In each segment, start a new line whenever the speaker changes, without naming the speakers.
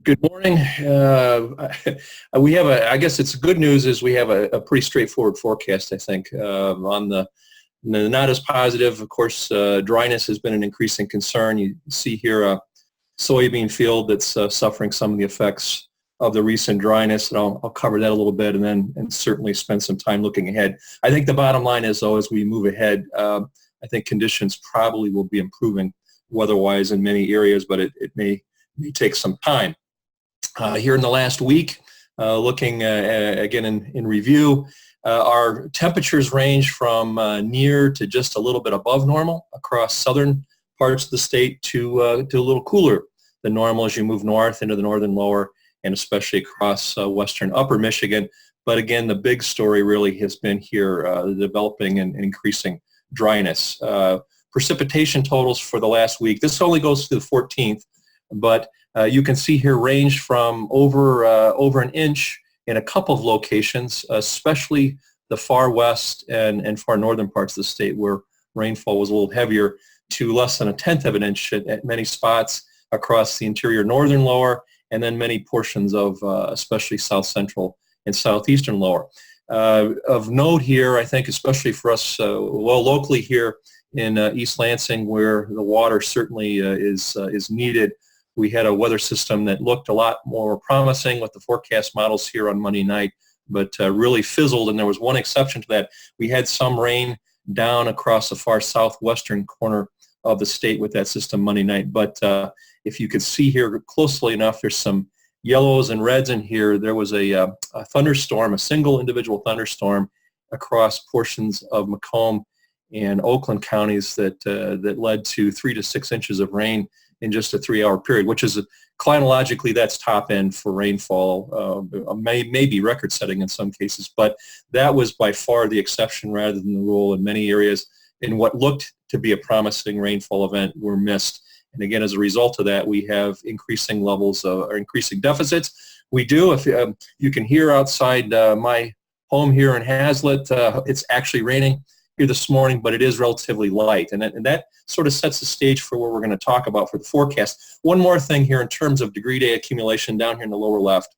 Good morning. I guess it's good news is we have a pretty straightforward forecast, I think. On the not as positive, of course, dryness has been an increasing concern. You see here a soybean field that's suffering some of the effects of the recent dryness, and I'll cover that a little bit and certainly spend some time looking ahead. I think the bottom line is, though, as we move ahead, I think conditions probably will be improving weather-wise in many areas, but it may take some time. Here in the last week, looking again in review, our temperatures range from near to just a little bit above normal across southern parts of the state to a little cooler than normal as you move north into the northern lower and especially across western upper Michigan. But again, the big story really has been here, the developing and increasing dryness. Precipitation totals for the last week, this only goes to the 14th, but you can see here range from over an inch in a couple of locations, especially the far west and far northern parts of the state where rainfall was a little heavier, to less than 1/10 of an inch at many spots across the interior northern lower, and then many portions of especially south central and southeastern lower. Of note here, I think, especially for us, locally here in East Lansing, where the water certainly is needed. We had a weather system that looked a lot more promising with the forecast models here on Monday night, but really fizzled, and there was one exception to that. We had some rain down across the far southwestern corner of the state with that system Monday night, but if you could see here closely enough, there's some yellows and reds in here. There was a thunderstorm, a single individual thunderstorm across portions of Macomb and Oakland counties that led to 3 to 6 inches of rain in just a 3-hour period, which is climatologically, that's top end for rainfall, may be record setting in some cases, but that was by far the exception rather than the rule in many areas. In what looked to be a promising rainfall event were missed. And again, as a result of that, we have increasing levels or increasing deficits. We do, if you can hear outside my home here in Hazlet, it's actually raining here this morning, but it is relatively light, and that sort of sets the stage for what we're going to talk about for the forecast. One more thing here in terms of degree day accumulation down here in the lower left,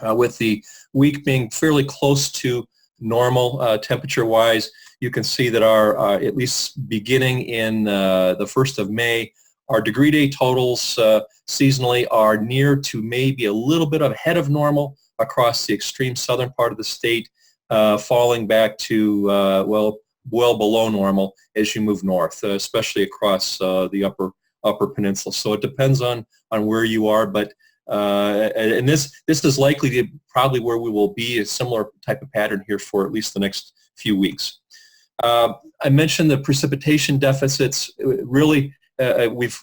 with the week being fairly close to normal temperature-wise, you can see that our, at least beginning in the 1st of May, our degree day totals seasonally are near to maybe a little bit ahead of normal across the extreme southern part of the state, falling back to, well below normal as you move north, especially across the upper peninsula. So it depends on where you are, but and this is likely to probably where we will be, a similar type of pattern here for at least the next few weeks. I mentioned the precipitation deficits. Really, we've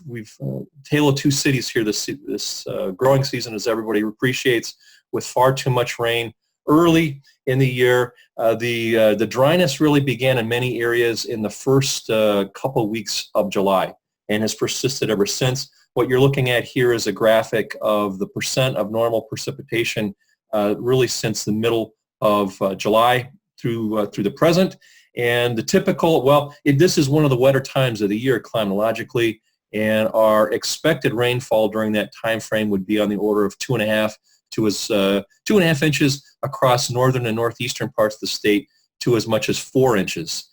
Tale of Two Cities here this growing season, as everybody appreciates, with far too much rain early in the year. The dryness really began in many areas in the first couple of weeks of July and has persisted ever since. What you're looking at here is a graphic of the percent of normal precipitation really since the middle of July through the present. And the typical, this is one of the wetter times of the year climatologically, and our expected rainfall during that time frame would be on the order of 2.5 to 2.5 inches across northern and northeastern parts of the state, to as much as 4 inches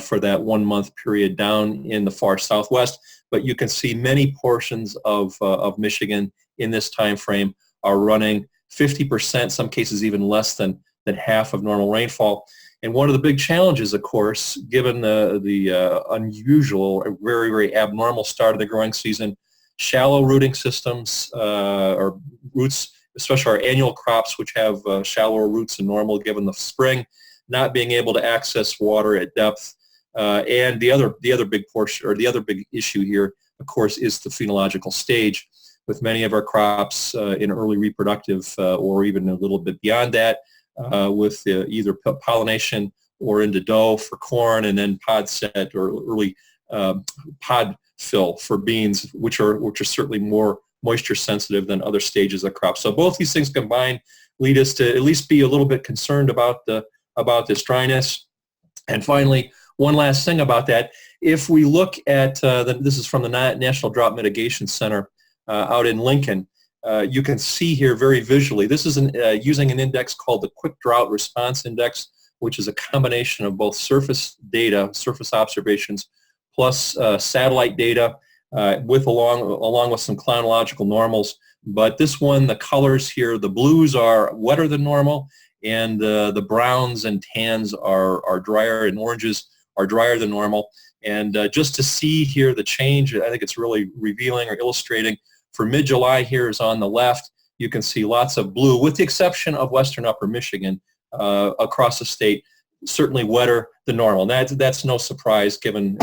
for that 1 month period down in the far southwest. But you can see many portions of Michigan in this time frame are running 50%, some cases even less than half of normal rainfall. And one of the big challenges, of course, given the unusual, very, very abnormal start of the growing season, shallow rooting systems or roots, especially our annual crops, which have shallower roots than normal given the spring, not being able to access water at depth. And the other big portion, or the other big issue here, of course, is the phenological stage, with many of our crops in early reproductive or even a little bit beyond that, with either pollination or into dough for corn, and then pod set or early pod fill for beans, which are certainly more moisture sensitive than other stages of crops. So both these things combined lead us to at least be a little bit concerned about this dryness. And finally, one last thing about that, if we look at, this is from the National Drought Mitigation Center out in Lincoln, you can see here very visually. This is using an index called the Quick Drought Response Index, which is a combination of both surface data, surface observations, plus satellite data, along with some chronological normals. But this one, the colors here, the blues are wetter than normal, and the browns and tans are drier, and oranges are drier than normal. And just to see here the change, I think it's really revealing or illustrating. For mid-July here is on the left. You can see lots of blue, with the exception of western upper Michigan, across the state, certainly wetter than normal. And that's no surprise given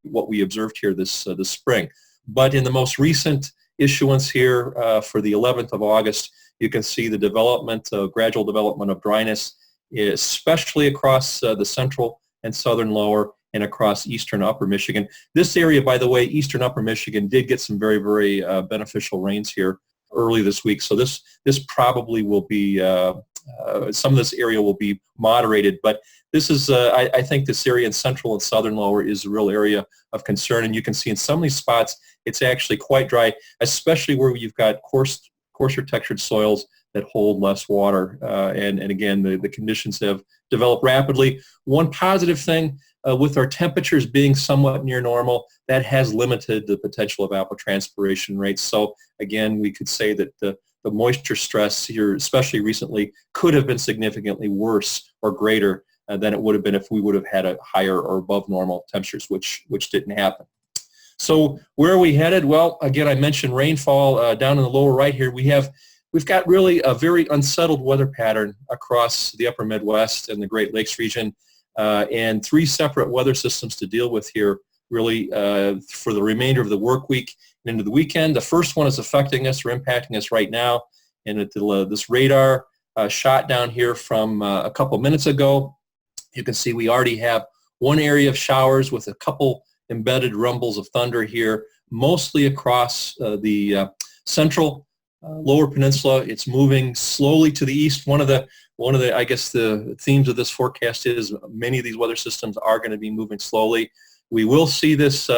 what we observed here this spring. But in the most recent issuance here for the 11th of August, you can see the gradual development of dryness, especially across the central and southern lower and across eastern upper Michigan. This area, by the way, eastern upper Michigan, did get some very, very beneficial rains here early this week. So this probably will be, some of this area will be moderated, but this is, I think this area in central and southern lower is a real area of concern, and you can see in some of these spots it's actually quite dry, especially where you've got coarser textured soils that hold less water, and again, the conditions have developed rapidly. One positive thing, with our temperatures being somewhat near normal, that has limited the potential of evapotranspiration rates. So again, we could say that the moisture stress here, especially recently, could have been significantly worse or greater than it would have been if we would have had a higher or above normal temperatures, which didn't happen. So where are we headed? Well, again, I mentioned rainfall down in the lower right here. We've got really a very unsettled weather pattern across the upper Midwest and the Great Lakes region, and three separate weather systems to deal with here really for the remainder of the work week and into the weekend. The first one is affecting us or impacting us right now, and this radar shot down here from a couple minutes ago. You can see we already have one area of showers with a couple embedded rumbles of thunder here, mostly across the central lower peninsula. It's moving slowly to the east. One of the I guess the themes of this forecast is many of these weather systems are going to be moving slowly. We will see this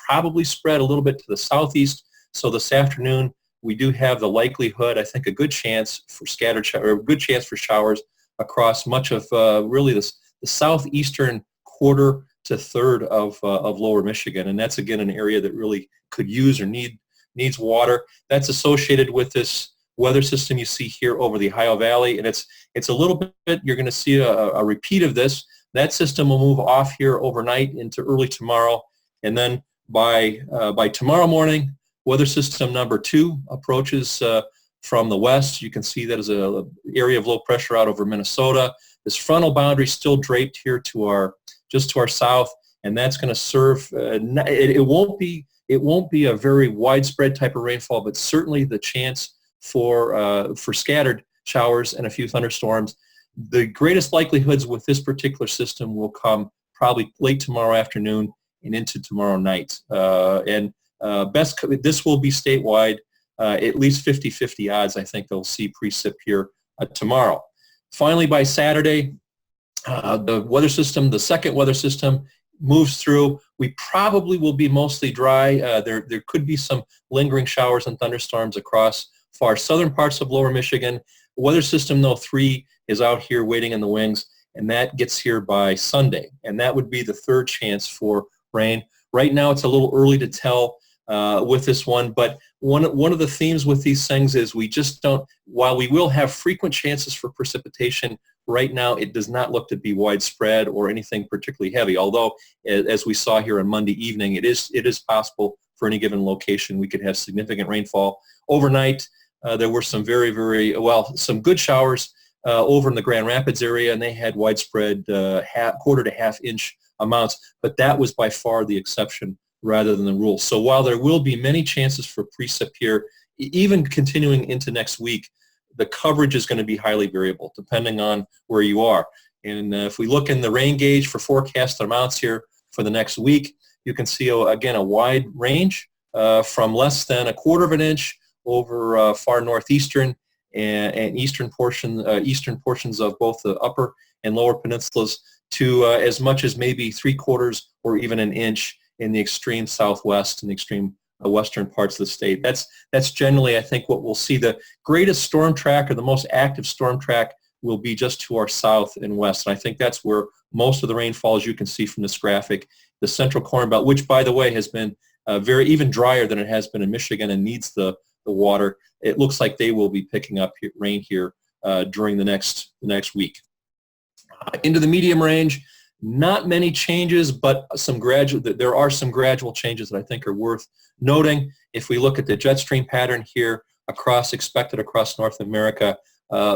probably spread a little bit to the southeast. So this afternoon we do have the likelihood, I think, a good chance for showers across much of really the southeastern quarter to third of lower Michigan, and that's again an area that really could use or needs water. That's associated with this weather system you see here over the Ohio Valley, and it's a little bit, you're going to see a repeat of this. That system will move off here overnight into early tomorrow, and then by tomorrow morning, weather system number 2 approaches from the west. You can see that as an area of low pressure out over Minnesota. This frontal boundary is still draped here just to our south, and that's going to serve. It won't be a very widespread type of rainfall, but certainly the chance for scattered showers and a few thunderstorms. The greatest likelihoods with this particular system will come probably late tomorrow afternoon and into tomorrow night. This will be statewide, at least 50-50 odds. I think they'll see precip here tomorrow. Finally, by Saturday, the second weather system moves through. We probably will be mostly dry. There could be some lingering showers and thunderstorms across far southern parts of lower Michigan. Weather system, though, 3 is out here waiting in the wings, and that gets here by Sunday, and that would be the third chance for rain. Right now it's a little early to tell with this one, but one of the themes with these things is we just don't, while we will have frequent chances for precipitation, right now it does not look to be widespread or anything particularly heavy, although as we saw here on Monday evening, it is possible for any given location we could have significant rainfall. Overnight, there were some some good showers over in the Grand Rapids area, and they had widespread quarter to half inch amounts, but that was by far the exception rather than the rule. So while there will be many chances for precip here, even continuing into next week, the coverage is going to be highly variable depending on where you are. And if we look in the rain gauge for forecast amounts here for the next week, you can see, again, a wide range from less than a quarter of an inch over far northeastern and eastern portions of both the upper and lower peninsulas to as much as maybe 3/4 or even an inch in the extreme southwest and the extreme western parts of the state. That's generally, I think, what we'll see. The greatest storm track, or the most active storm track, will be just to our south and west. And I think that's where most of the rainfall, as you can see from this graphic, the central corn belt, which, by the way, has been very even drier than it has been in Michigan and needs the water. It looks like they will be picking up rain here during the next week. Into the medium range, not many changes, but there are some gradual changes that I think are worth noting. If we look at the jet stream pattern here expected across North America,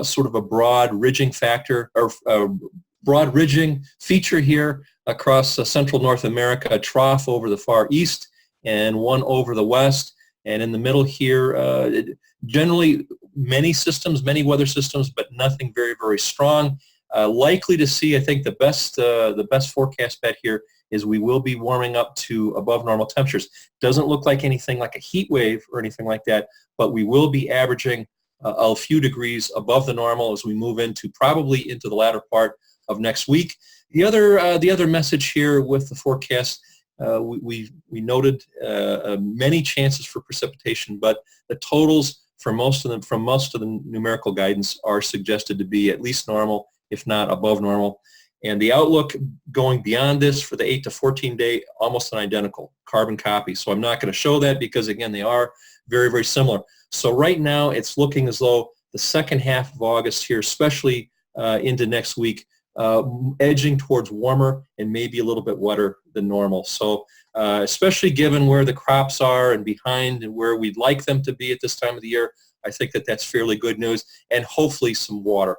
sort of a broad ridging factor, or broad ridging feature here across central North America, a trough over the far east and one over the west. And in the middle here, generally many weather systems, but nothing very, very strong. Likely to see, I think the best forecast bet here is we will be warming up to above normal temperatures. Doesn't look like anything like a heat wave or anything like that, but we will be averaging a few degrees above the normal as we move probably into the latter part of next week. The other message here with the forecast, we noted many chances for precipitation, but the totals from most of the numerical guidance are suggested to be at least normal, if not above normal. And the outlook going beyond this for the 8 to 14 day, almost an identical carbon copy. So I'm not going to show that because, again, they are very, very similar. So right now it's looking as though the second half of August here, especially into next week, edging towards warmer and maybe a little bit wetter than normal. So especially given where the crops are and behind and where we'd like them to be at this time of the year, I think that's fairly good news, and hopefully some water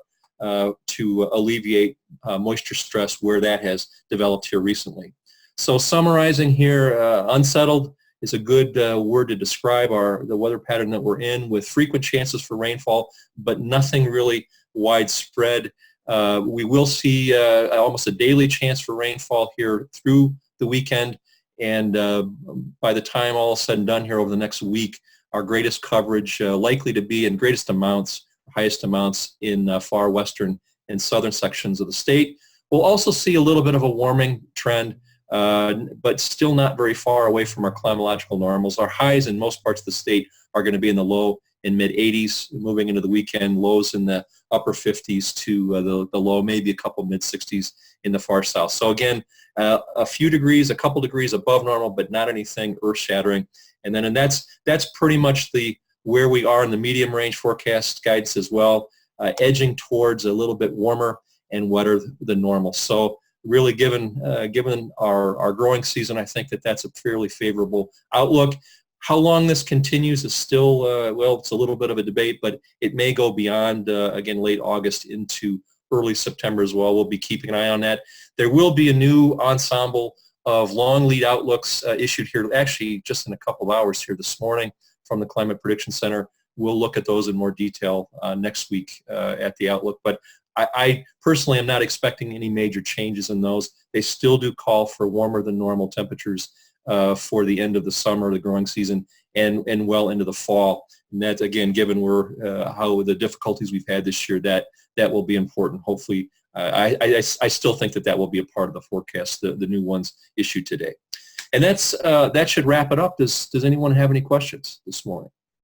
to alleviate moisture stress where that has developed here recently. So summarizing here, unsettled is a good word to describe the weather pattern that we're in, with frequent chances for rainfall, but nothing really widespread. We will see almost a daily chance for rainfall here through the weekend, and by the time all is said and done here over the next week, our greatest coverage likely to be in highest amounts in far western and southern sections of the state. We'll also see a little bit of a warming trend, but still not very far away from our climatological normals. Our highs in most parts of the state are going to be in the low and mid 80s, moving into the weekend, lows in the upper 50s to the low, maybe a couple mid 60s in the far south. So again, a couple degrees above normal, but not anything earth-shattering. And that's pretty much where we are in the medium range forecast guidance as well, edging towards a little bit warmer and wetter than normal. So really, given our growing season, I think that's a fairly favorable outlook. How long this continues is still, it's a little bit of a debate, but it may go beyond, again, late August into early September as well. We'll be keeping an eye on that. There will be a new ensemble of long lead outlooks issued here, actually just in a couple of hours here this morning from the Climate Prediction Center. We'll look at those in more detail next week at the outlook. But I personally am not expecting any major changes in those. They still do call for warmer than normal temperatures for the end of the summer, the growing season, and well into the fall. And that, again, given how the difficulties we've had this year, that will be important. Hopefully, I still think that will be a part of the forecast, the new ones issued today. And that should wrap it up. Does anyone have any questions this morning?